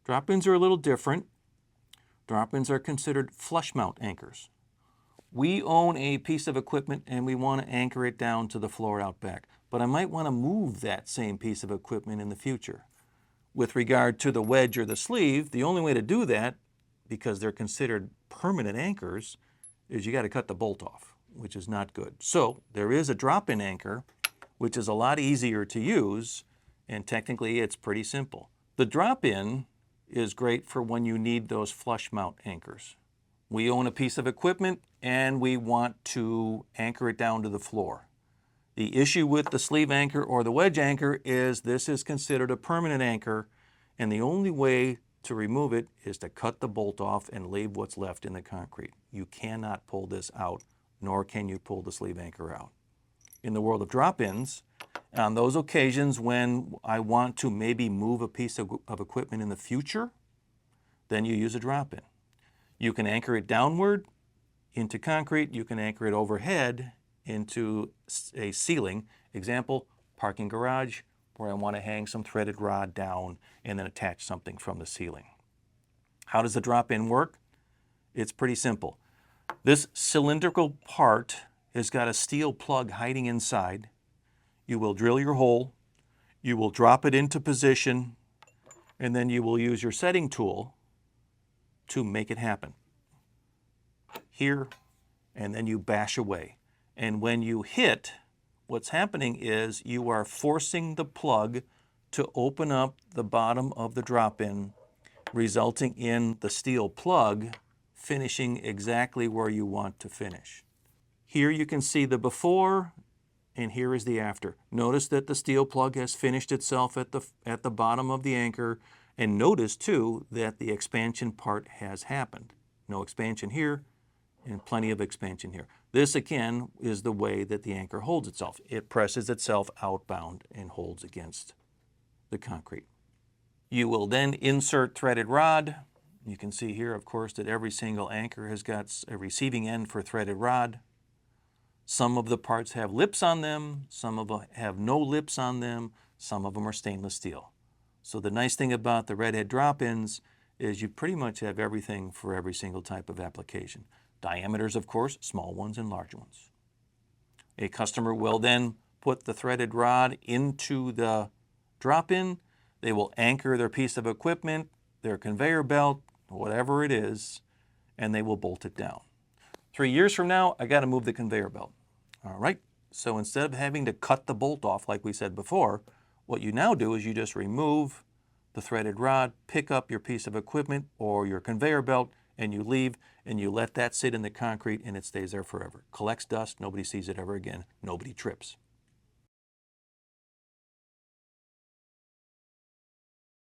Drop-ins are a little different. Drop-ins are considered flush mount anchors. We own a piece of equipment and we want to anchor it down to the floor out back, but I might want to move that same piece of equipment in the future. With regard to the wedge or the sleeve, the only way to do that, because they're considered permanent anchors, is you got to cut the bolt off, which is not good. So there is a drop-in anchor, which is a lot easier to use, and technically it's pretty simple. The drop-in is great for when you need those flush mount anchors. We own a piece of equipment and we want to anchor it down to the floor. The issue with the sleeve anchor or the wedge anchor is this is considered a permanent anchor, and the only way to remove it is to cut the bolt off and leave what's left in the concrete. You cannot pull this out, nor can you pull the sleeve anchor out. In the world of drop-ins, on those occasions when I want to maybe move a piece of equipment in the future, then you use a drop-in. You can anchor it downward into concrete. You can anchor it overhead into a ceiling. Example, parking garage, where I want to hang some threaded rod down and then attach something from the ceiling. How does the drop-in work? It's pretty simple. This cylindrical part has got a steel plug hiding inside. You will drill your hole, you will drop it into position, and then you will use your setting tool to make it happen. Here, and then you bash away. And when you hit, what's happening is you are forcing the plug to open up the bottom of the drop-in, resulting in the steel plug finishing exactly where you want to finish. Here you can see the before, and here is the after. Notice that the steel plug has finished itself at the bottom of the anchor, and notice too that the expansion part has happened. No expansion here, and plenty of expansion here. This again is the way that the anchor holds itself. It presses itself outbound and holds against the concrete. You will then insert threaded rod. You can see here, of course, that every single anchor has got a receiving end for threaded rod. Some of the parts have lips on them, some of them have no lips on them, some of them are stainless steel. So the nice thing about the redhead drop-ins is you pretty much have everything for every single type of application. Diameters, of course, small ones and large ones. A customer will then put the threaded rod into the drop-in. They will anchor their piece of equipment, their conveyor belt, whatever it is, and they will bolt it down. 3 years from now, I got to move the conveyor belt. All right, so instead of having to cut the bolt off like we said before, what you now do is you just remove the threaded rod, pick up your piece of equipment or your conveyor belt, and you leave, and you let that sit in the concrete and it stays there forever. Collects dust, nobody sees it ever again, nobody trips.